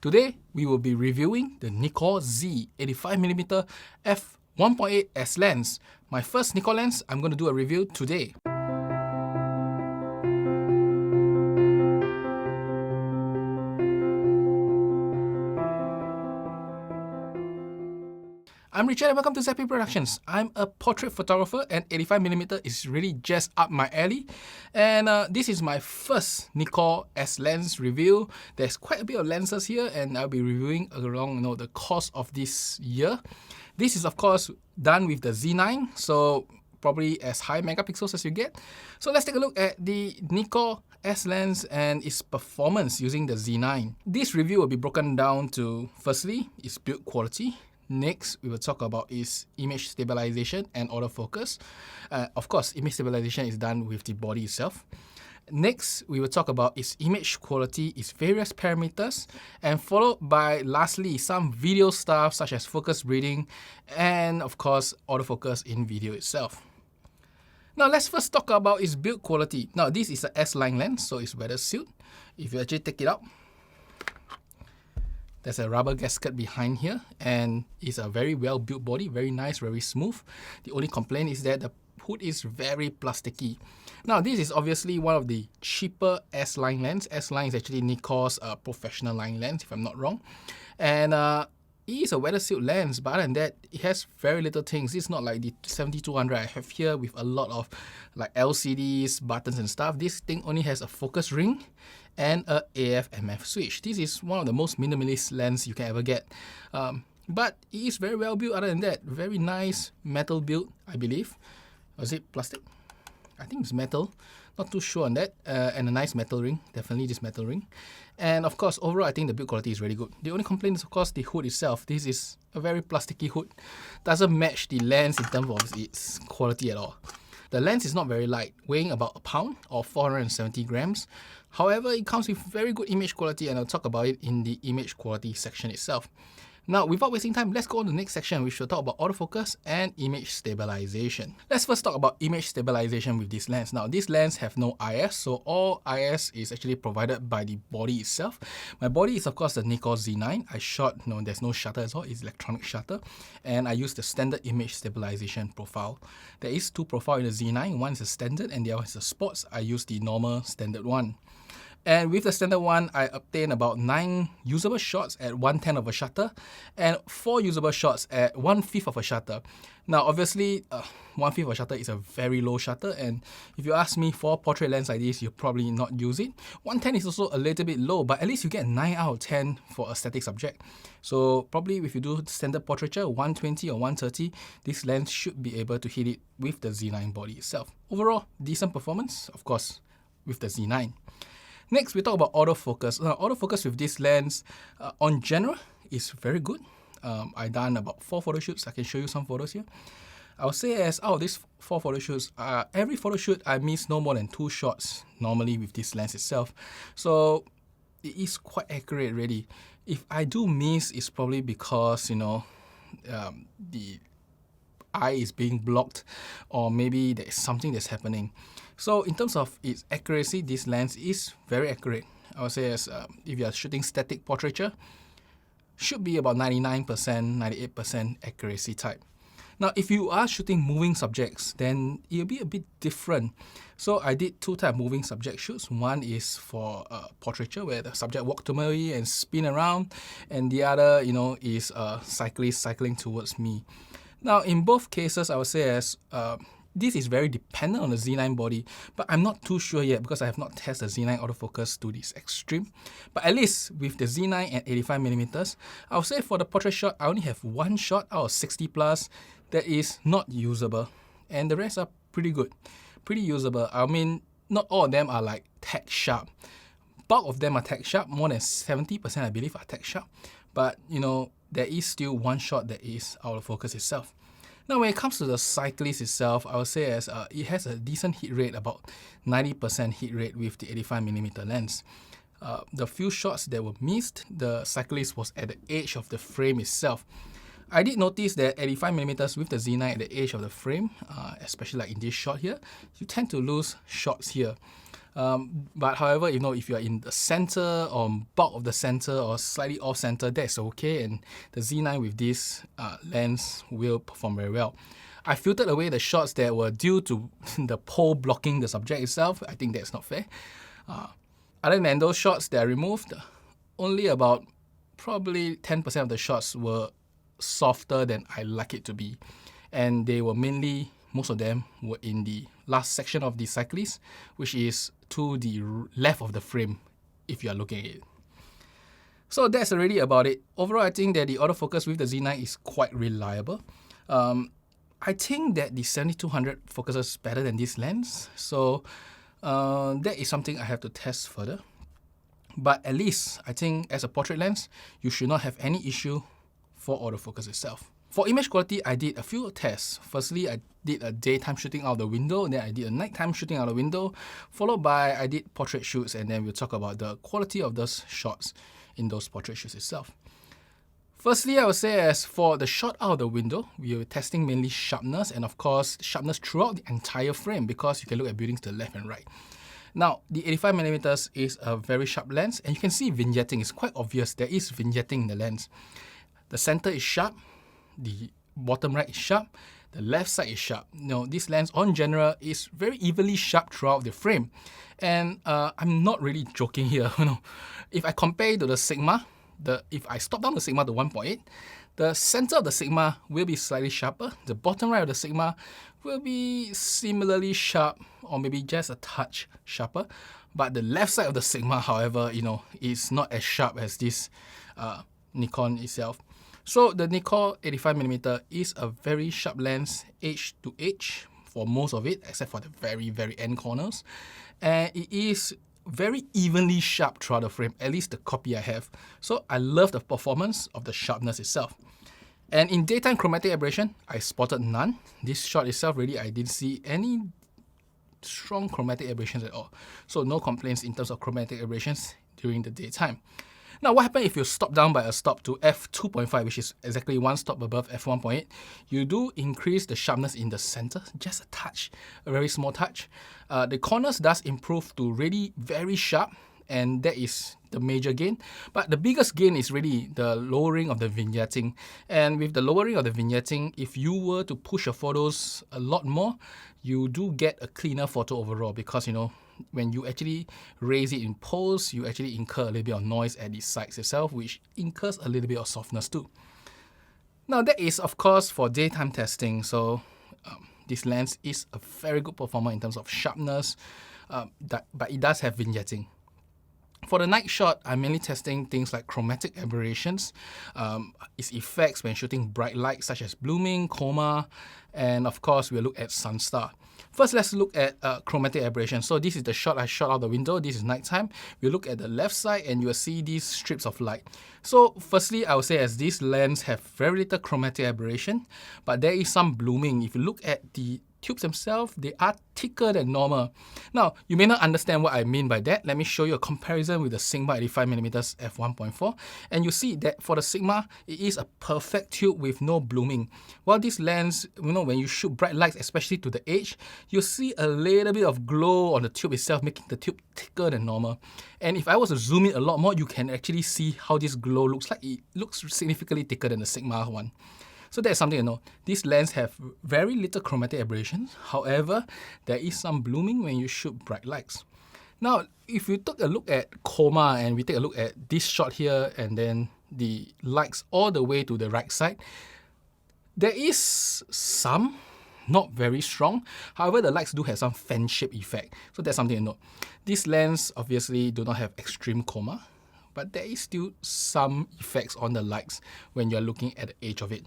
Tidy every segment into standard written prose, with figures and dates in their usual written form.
Today, we will be reviewing the Nikon Z 85mm F1.8 S lens. My first Nikon lens, I'm going to do a review today. I'm Richard and welcome to Zappy Productions. I'm a portrait photographer and 85mm is really just up my alley. And this is my first Nikon S lens review. There's quite a bit of lenses here and I'll be reviewing along the course of this year. This is of course done with the Z9, so probably as high megapixels as you get. So let's take a look at the Nikon S lens and its performance using the Z9. This review will be broken down to, firstly, its build quality. Next, we will talk about its image stabilization and autofocus. Of course, image stabilization is done with the body itself. Next, we will talk about its image quality, its various parameters, and followed by, lastly, some video stuff such as focus breathing and, of course, autofocus in video itself. Now, let's first talk about its build quality. Now, this is an S-line lens, so it's weather sealed. If you actually take it out, there's a rubber gasket behind here and it's a very well built body, very nice, very smooth. The only complaint is that the hood is very plasticky. Now this is obviously one of the cheaper S-line lens. S-line is actually Nikon's professional line lens if I'm not wrong. And it is a weather sealed lens, but other than that, it has very little things. It's not like the 70-200 I have here with a lot of like LCDs, buttons and stuff. This thing only has a focus ring and a AF/MF switch. This is one of the most minimalist lens you can ever get. But it is very well built other than that. Very nice metal build, I believe. Was it plastic? I think it's metal. Not too sure on that. And a nice metal ring. Definitely this metal ring. And of course, overall, I think the build quality is really good. The only complaint is, of course, the hood itself. This is a very plasticky hood. Doesn't match the lens in terms of its quality at all. The lens is not very light, weighing about a pound or 470 grams. However, it comes with very good image quality and I'll talk about it in the image quality section itself. Now, without wasting time, let's go on to the next section, which will talk about autofocus and image stabilization. Let's first talk about image stabilization with this lens. Now, this lens have no IS, so all IS is actually provided by the body itself. My body is, of course, the Nikon Z9. I shot, there's no shutter as well, it's electronic shutter. And I use the standard image stabilization profile. There is two profiles in the Z9. One is a standard and the other is a sports. I use the normal standard one. And with the standard one, I obtained about 9 usable shots at 1/10 of a shutter and 4 usable shots at 1/5 of a shutter. Now, obviously, 1/5 of a shutter is a very low shutter, and if you ask me for a portrait lens like this, you'll probably not use it. 1/10 is also a little bit low, but at least you get 9 out of 10 for a static subject. So probably if you do standard portraiture, 120 or 130, this lens should be able to hit it with the Z9 body itself. Overall, decent performance, of course, with the Z9. Next, we talk about autofocus. Now, autofocus with this lens, on general, is very good. I've done about 4 photo shoots. I can show you some photos here. I would say as out of these 4 photo shoots, every photo shoot I miss no more than 2 shots normally with this lens itself. So it is quite accurate really. If I do miss, it's probably because, the eye is being blocked or maybe there is something that's happening. So in terms of its accuracy, this lens is very accurate. I would say as if you are shooting static portraiture, should be about 99%, 98% accuracy type. Now, if you are shooting moving subjects, then it'll be a bit different. So I did 2 types of moving subject shoots. One is for portraiture, where the subject walk to me and spin around, and the other, is a cyclist cycling towards me. Now, in both cases, I would say as this is very dependent on the Z9 body, but I'm not too sure yet because I have not tested the Z9 autofocus to this extreme. But at least with the Z9 and 85mm, I would say for the portrait shot, I only have 1 shot out of 60 plus that is not usable. And the rest are pretty good, pretty usable. I mean, not all of them are like tech sharp. Bulk of them are tech sharp, more than 70% I believe are tech sharp. But, there is still 1 shot that is out of focus itself. Now, when it comes to the cyclist itself, I would say as it has a decent hit rate, about 90% hit rate with the 85mm lens. The few shots that were missed, the cyclist was at the edge of the frame itself. I did notice that 85mm with the Z9 at the edge of the frame, especially like in this shot here, you tend to lose shots here. But however, if you're in the center or bulk of the center or slightly off center, that's okay. And the Z9 with this lens will perform very well. I filtered away the shots that were due to the pole blocking the subject itself. I think that's not fair. Other than those shots that I removed, only about probably 10% of the shots were softer than I like it to be. And they were mainly, most of them were in the last section of the cyclist, which is to the left of the frame if you are looking at it. So that's already about it. Overall, I think that the autofocus with the Z9 is quite reliable. I think that the 7200 focuses better than this lens. So that is something I have to test further. But at least, I think as a portrait lens, you should not have any issue for autofocus itself. For image quality, I did a few tests. Firstly, I did a daytime shooting out of the window, then I did a nighttime shooting out of the window, followed by I did portrait shoots, and then we'll talk about the quality of those shots in those portrait shoots itself. Firstly, I would say as for the shot out of the window, we were testing mainly sharpness, and of course, sharpness throughout the entire frame because you can look at buildings to the left and right. Now, the 85mm is a very sharp lens, and you can see vignetting. It's quite obvious there is vignetting in the lens. The center is sharp, the bottom right is sharp, the left side is sharp. This lens on general is very evenly sharp throughout the frame. And I'm not really joking here. If I compare to the Sigma, if I stop down the Sigma to 1.8, the center of the Sigma will be slightly sharper. The bottom right of the Sigma will be similarly sharp or maybe just a touch sharper. But the left side of the Sigma, however, is not as sharp as this Nikon itself. So the Nikon 85mm is a very sharp lens, edge to edge for most of it, except for the very, very end corners. And it is very evenly sharp throughout the frame, at least the copy I have. So I love the performance of the sharpness itself. And in daytime chromatic aberration, I spotted none. This shot itself, really, I didn't see any strong chromatic aberrations at all. So no complaints in terms of chromatic aberrations during the daytime. Now, what happens if you stop down by a stop to f2.5, which is exactly one stop above f1.8? You do increase the sharpness in the center, just a touch, a very small touch. The corners does improve to really very sharp, and that is the major gain. But the biggest gain is really the lowering of the vignetting. And with the lowering of the vignetting, if you were to push your photos a lot more, you do get a cleaner photo overall because, when you actually raise it in pose, you actually incur a little bit of noise at the sides itself, which incurs a little bit of softness too. Now that is of course for daytime testing, so this lens is a very good performer in terms of sharpness, but it does have vignetting. For the night shot, I'm mainly testing things like chromatic aberrations, its effects when shooting bright lights such as blooming, chroma, and of course we'll look at sunstar. First, let's look at chromatic aberration. So this is the shot I shot out the window. This is nighttime. We'll look at the left side and you'll see these strips of light. So firstly, I would say as this lens have very little chromatic aberration, but there is some blooming. If you look at the tubes themselves, they are thicker than normal. Now, you may not understand what I mean by that. Let me show you a comparison with the Sigma 85mm f1.4. And you see that for the Sigma, it is a perfect tube with no blooming. While this lens, when you shoot bright lights, especially to the edge, you see a little bit of glow on the tube itself, making the tube thicker than normal. And if I was to zoom in a lot more, you can actually see how this glow looks like. It looks significantly thicker than the Sigma one. So that's something to know. These lenses have very little chromatic aberrations. However, there is some blooming when you shoot bright lights. Now, if you take a look at chroma and we take a look at this shot here and then the lights all the way to the right side, there is some, not very strong. However, the lights do have some fan shape effect. So that's something to note. These lenses obviously do not have extreme chroma, but there is still some effects on the lights when you're looking at the edge of it.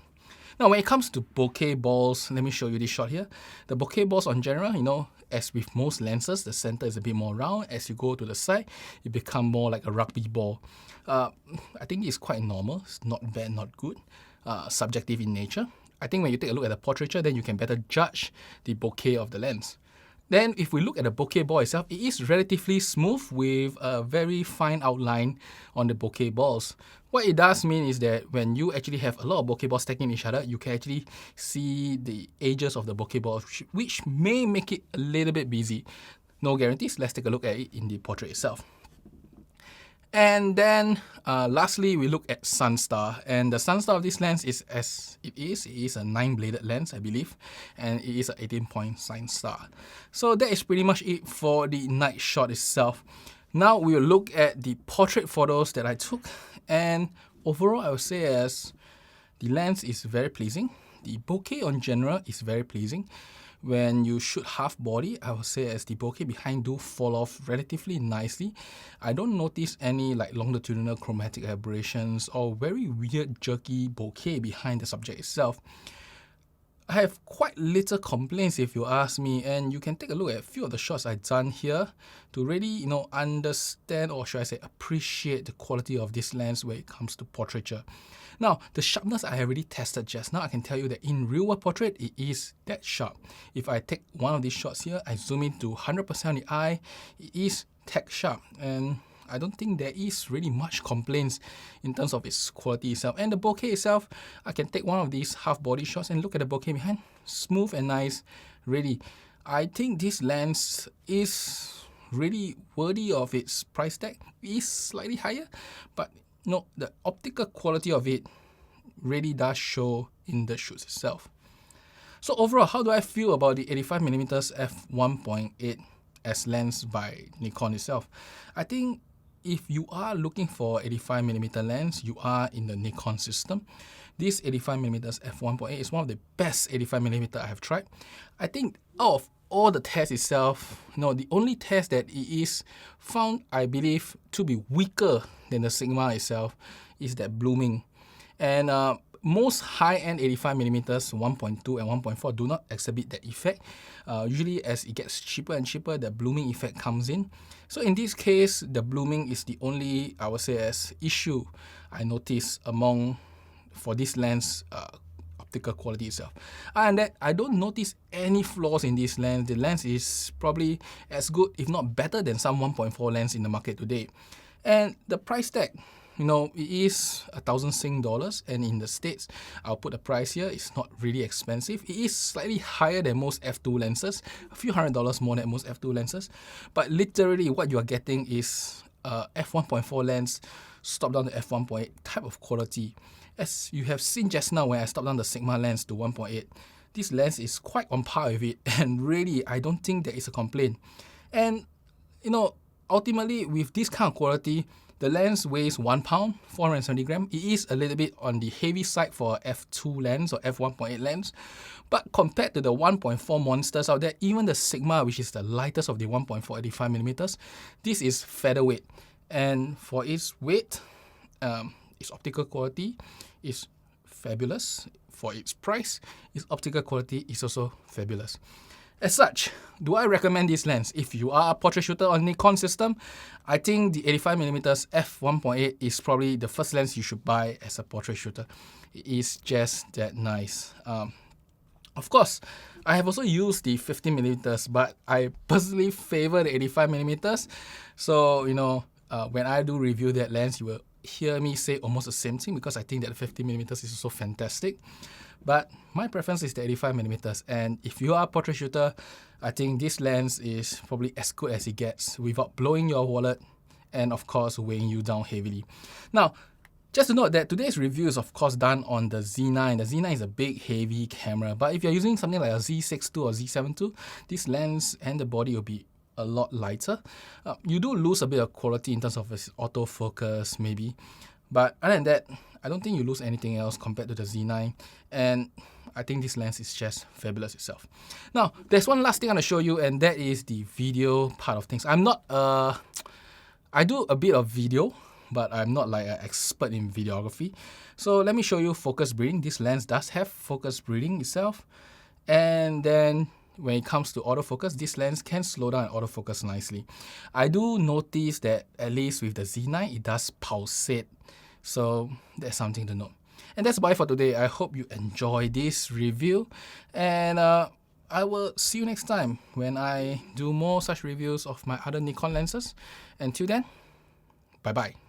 Now, when it comes to bokeh balls, let me show you this shot here. The bokeh balls on general, as with most lenses, the center is a bit more round. As you go to the side, it becomes more like a rugby ball. I think it's quite normal. It's not bad, not good. Subjective in nature. I think when you take a look at the portraiture, then you can better judge the bokeh of the lens. Then if we look at the bokeh ball itself, it is relatively smooth with a very fine outline on the bokeh balls. What it does mean is that when you actually have a lot of bokeh balls stacking each other, you can actually see the edges of the bokeh balls, which may make it a little bit busy. no guarantees. Let's take a look at it in the portrait itself. And then lastly, we look at Sunstar, and the Sunstar of this lens is as it is. It is a 9-bladed lens, I believe, and it is an 18-point Sunstar. So that is pretty much it for the night shot itself. Now we will look at the portrait photos that I took, and overall I would say as the lens is very pleasing. The bokeh on general is very pleasing. When you shoot half body, I would say as the bokeh behind do fall off relatively nicely. I don't notice any like longitudinal chromatic aberrations or very weird jerky bokeh behind the subject itself. I have quite little complaints if you ask me, and you can take a look at a few of the shots I've done here to really, understand, or should I say appreciate the quality of this lens when it comes to portraiture. Now, the sharpness I have already tested just now. I can tell you that in real world portrait, it is that sharp. If I take one of these shots here, I zoom in to 100% on the eye, it is tack sharp, and I don't think there is really much complaints in terms of its quality itself. And the bokeh itself, I can take one of these half body shots and look at the bokeh behind. Smooth and nice, really. I think this lens is really worthy of its price tag. It is slightly higher, but the optical quality of it really does show in the shoots itself. So overall, how do I feel about the 85mm f1.8 S lens by Nikon itself? I think if you are looking for 85mm lens, you are in the Nikon system. This 85mm f1.8 is one of the best 85mm I have tried. I think out of all the tests itself, the only test that it is found, I believe, to be weaker than the Sigma itself is that blooming. And most high-end 85mm 1.2 and 1.4 do not exhibit that effect. Usually as it gets cheaper and cheaper, the blooming effect comes in. So in this case, the blooming is the only, I would say, as issue I notice for this lens optical quality itself. And that I don't notice any flaws in this lens. The lens is probably as good, if not better, than some 1.4 lens in the market today. And the price tag, it is $1,000 and in the States, I'll put the price here, it's not really expensive. It is slightly higher than most f2 lenses, a few $100 more than most f2 lenses, but literally what you are getting is a f1.4 lens stopped down to f1.8 type of quality. As you have seen just now when I stopped down the Sigma lens to 1.8, this lens is quite on par with it, and really I don't think there is a complaint. And ultimately with this kind of quality, the lens weighs 1 pound, 470 grams. It is a little bit on the heavy side for a f2 lens or f1.8 lens, but compared to the 1.4 monsters out there, even the Sigma, which is the lightest of the 1.4 85mm, this is featherweight. And for its weight, its optical quality is fabulous. For its price, its optical quality is also fabulous. As such, do I recommend this lens? If you are a portrait shooter on Nikon system, I think the 85mm f1.8 is probably the first lens you should buy as a portrait shooter. It is just that nice. Of course, I have also used the 50mm, but I personally favor the 85mm. So, when I do review that lens, you will hear me say almost the same thing because I think that the 50mm is also fantastic. But my preference is the 85mm, and if you are a portrait shooter, I think this lens is probably as good as it gets without blowing your wallet and of course weighing you down heavily. Now, just to note that today's review is of course done on the Z9. The Z9 is a big heavy camera, but if you're using something like a Z6 II or Z7 II, this lens and the body will be a lot lighter. You do lose a bit of quality in terms of its autofocus maybe, but other than that, I don't think you lose anything else compared to the Z9, and I think this lens is just fabulous itself. Now, there's one last thing I'm going to show you, and that is the video part of things. I'm not, I do a bit of video, but I'm not like an expert in videography. So let me show you focus breathing. This lens does have focus breathing itself, and then when it comes to autofocus, this lens can slow down and autofocus nicely. I do notice that at least with the Z9, it does pulsate. So that's something to note. And that's bye for today. I hope you enjoy this review, and I will see you next time when I do more such reviews of my other Nikon lenses. Until then, bye bye.